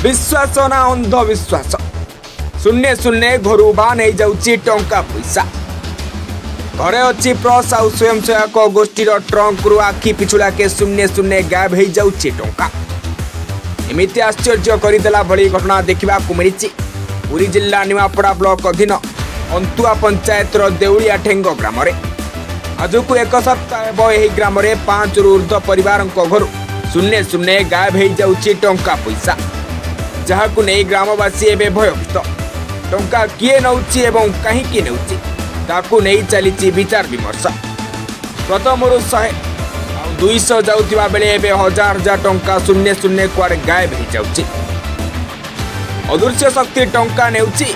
विश्वास ना अंधविश्वास शून्य शून्य घर बा नहीं जाऊँगी टंका पैसा घरे अच्छी प्रस आ स्वयं सहायक गोष्ठीर ट्रंक रु आखि पिछुड़ा के शून्य शून्य गायब हो जाऊँगी टंका एमती आश्चर्य करदेला भली घटना देखा मिली पुरी जिला निमापड़ा ब्लॉक अधीन अंतुआ पंचायत देउलिया ठेंग ग्राम आज को एक सप्ताह यह ग्राम 5 रु ऊर्ध्व परिवार घर शून्य शून्य गायब हो जाऊँगी टंका पैसा जहां नहीं ग्रामवासी एवं भयभीत टंका किए नौची एवं कहीं नौची ताकू नहीं चली विचार विमर्श प्रथम 100 200 जाऊा बेले एवं हजार हजार टंका शून्य शून्य कुआड़े गायब हो जाऊँगी अदृश्य शक्ति टंका नेउची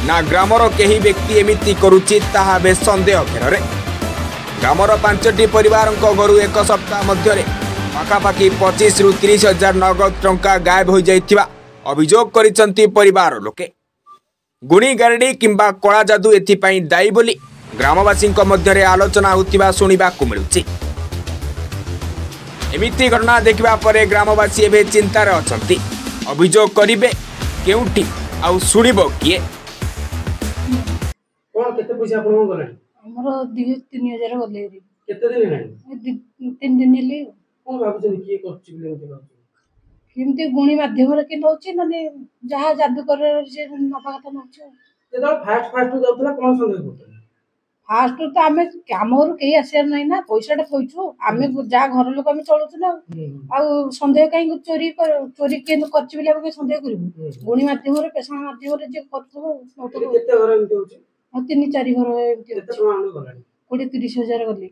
ना ग्रामर कहीं व्यक्ति एमती करुच्ची ताहा बे संदेह घेर ग्रामर 5टी परिवार घर एक सप्ताह मध्य पाखापाखि 25 रु 30 हजार नगद टंका गायब हो जाइथिबा अभियोग करिसंती परिवार लोके गुणी गारडी किंबा कला जादू एथिपाई दायी बोली ग्रामवासी मध्य आलोचना होतिबा सुनिबा को मिलुछि एमिति घटना देखिबा परे ग्रामवासी एबे चिंतार अछंती अभियोग करिवे केउठी आ सुनिबो किए कोन केते पैसा आपन गले हमरो 3000 गले रे केते दिन नाही 3 दिन ले कोन भाबुछन किए करछि बिले मते केमती गुणी माध्यम रे के नौची माने जहा जादू कर जे नपा कथा नौची जेदा फास्ट जाउतला कोन संदेह करथि फास्ट तो आमे कामरू केही आसियार नाही ना पैसाटा थोइछु आमे जा घर लोक आमे चलुछु ना आ संदेह काई चोरी के करछि बिले आमे संदेह करिबु गुणी माध्यम रे पेशा माध्यम रे जे करथबो केते घर एमते होछि 3-4 घर एमते केते टका आनु गलानी 20-30 हजार गले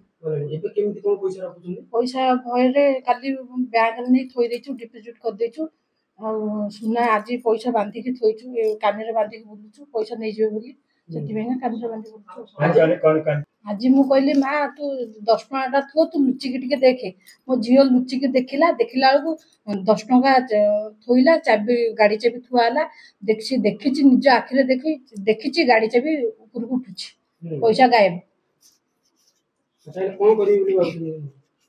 एबे केमती कोन पैसा रखुछन पैसा भय रे काली बैंक रे नै थोइ देछु डिपोजिट कर देछु आ सुना आज पैसा बांधी के थोइछु काने रे बांधी के बुलुछु पैसा नै जेबे बोली सेति बेंगा काने रे बांधी बुलुछु आज मु कहली मां तू 10 टका थो तू लुचि के टिके देखे मो जियो लुचि के देखिला बेलू 10 टका थोइला चाबी गाड़ी चाबी थुआला देखिछि निज आखिरे देखिछि गाड़ी चाबी ऊपर को उठुछि पैसा गायब अच्छा कोन करी बोली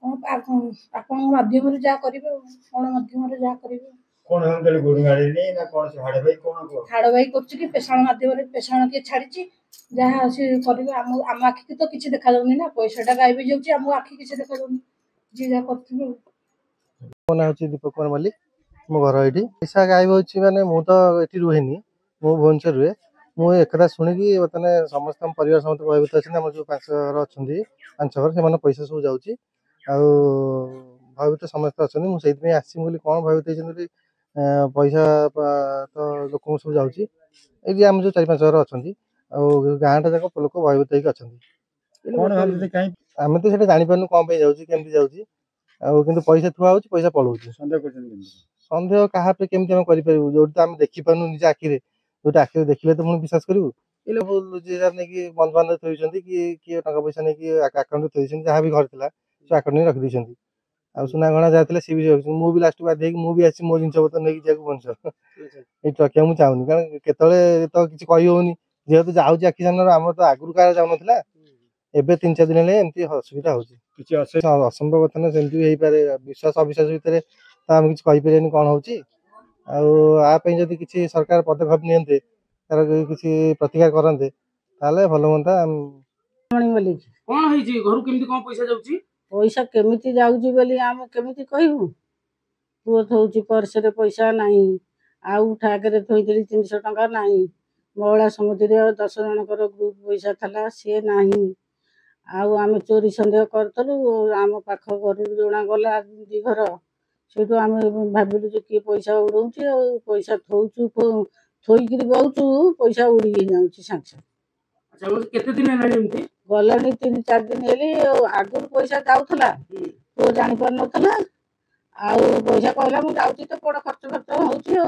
बाबू आपण माध्यम रे जा करिवे कोन माध्यम रे जा करिवे कोन हम तले गोरु गाड़ी नै ना कोन से हाड़े भाई कोन को हाड़े भाई करछि कि पेशाण माध्यम रे पेशाण के छाड़िछि जहा से करिवे हम आखि के तो किछि देखा जाउनी ना पैसाटा गायब जाउछि हम आखि किछि देखा जाउनी जे जा करथिबे कोन होछि दीपक कुमार मल्लिक मो घर एठी पैसा गायब होछि माने मु तो एठी रुहेनी मो भुवनेश्वर रुहे मु एकरा सुनि कि बतने समस्त परिवार समस्त भयभीत अछि हमर जो 5 घर अछंदी 5 घर से माने पैसा सब जाउछि आ भयभीत समस्त अछंदी मु सेति में आसी बोली कोन भयभीत छन पैसा तो लोक सब जाउछि एठी हम जो 4-5 घर अछंदी आ गांटा जाक लोक भयभीत हेक अछंदी कोन भाबते काई आमे तो सेटा जानि पानु कोन पे जाउछि केमति जाउछि आ किंतु पैसा थुआ होछि पैसा पळौछि संदेह करछन संदेह कहा पे केमति हम करि परिबु जोटा हम देखि पानु निज आखिरे जोटा आखिरे देखिले तो मुन विश्वास करिवु एले जे जाने कि बंधुबान्धव थोइछंती कि टका पैसा नै कि अकाउंट थोइछंती जहा भी घर थिला से अकाउंट नै रख दिछंती आ सुना गणा जाथिले सी भी मु भी लास्ट बार देखि मु भी आसी मो जिंस बत नै कि जाकु बनछ ए टकिया मु चाहुनी कारण केतले तो किछ कहि होनी जेहेतु जाउची आखि सामने हम तो आगुर कार जाउ नथिला एबे 3-4 दिन ले एमती असुविधा होची किछ असंभव कथा न सेमती हेई पारे विश्वास अविश्वास भीतर त हम किछ कहि परैनी कोन होची आ पे जदी किछ सरकार पदक्षेप नियंते तार किछ प्रतिकार करनते ताले भलो मनता मणि बोली कोन होई जी घर केमती कोन पैसा जाउची पैसा केमिति जाउची बोली हम केमिति कहबू पुओ थौची पर्स रे पैसा नाही आउ ठाकरे थोइतली 300 टका नाही मोहला समिति रे 10 जनकर ग्रुप पैसा थला से नाही आउ आमे चोरी संदेह करतलु आम पाख घर जोना गला दी घर सेटु आमे भाबिलु जे की पैसा उडौची आ पैसा थौचु थोइकरी बहुचु पैसा उडी जाउची सांस अच्छा वो केते दिन हेलानी एमती गलानी 3-4 दिन हेली आगुर पैसा जाउथला तो जानि पर नथला आउ पैसा कहला मु जाउची तो बड़ खर्च होउची आ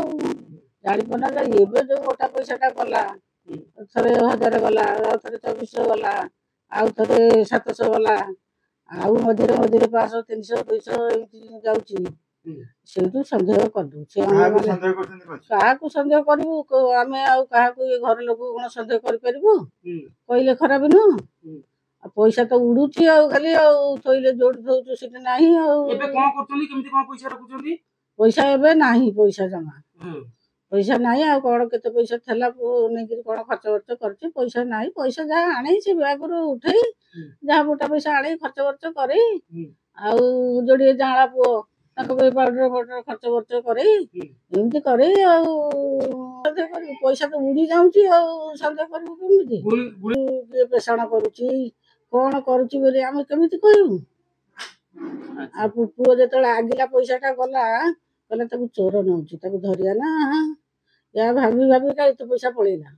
जानि पर ना एबे जो गोटा पैसाटा गला थरे 1000 गला थरे 2400 गला आउ थरे 700 गला आउ मधुरे 500 300 200 एमती जाउची सेटू संदेह कर दउ छे काहाकू संदेह करू आमे आउ काहाकू ये घर लोक कोन संदेह कर परबो कहले खराब न पैसा तो उडुची आ खाली आ थोइले जोड़ दउछु सेट नाही आ एबे कोन करतली केमती कोन पैसा रखुचंदी पैसा एबे नाही पैसा जमा ପଇସା ନାହିଁ ଆଉ କ'ଣ କେତେ ପଇସା ଥିଲା ପୁଅ ନେଇକିରି କ'ଣ ଖର୍ଚ୍ଚ ବର୍ଚ୍ଚ କରିଛି ପଇସା ନାହିଁ ପଇସା ଯାହା ଆଣି ସେ ବ୍ୟାଗରୁ ଉଠେଇ ଯାହା ମୋଟା ପଇସା ଆଣି ଖର୍ଚ୍ଚ ବର୍ଚ୍ଚ କରି ଆଉ ଯୋଡ଼ିଏ ଜାଁଳା ପୁଅ ତାଙ୍କ ପାଇଁ ପାଉଡର ଫାଉଡର ଖର୍ଚ୍ଚ ବର୍ଚ୍ଚ କରି ଏମିତି କରି ଆଉ ସନ୍ଦେହ କରିବୁ ପଇସା ତ ଉଡ଼ି ଯାଉଛି ଆଉ ସନ୍ଦେହ କରିବୁ କେମିତି କିଏ ପେଷଣ କରୁଛି କ'ଣ କରୁଛି ବୋଲି ଆମେ କେମିତି କହିବୁ ଆଉ ପୁଅ ଯେତେବେଳେ ଆଗିଲା ପଇସାଟା ଗଲା କହିଲା ତାକୁ ଚୋର ନେଉଛି ତାକୁ ଧରିବା ନା ଏହା ଭାବି ଭାବିକା ଏତେ ପଇସା ପଳେଇଲା।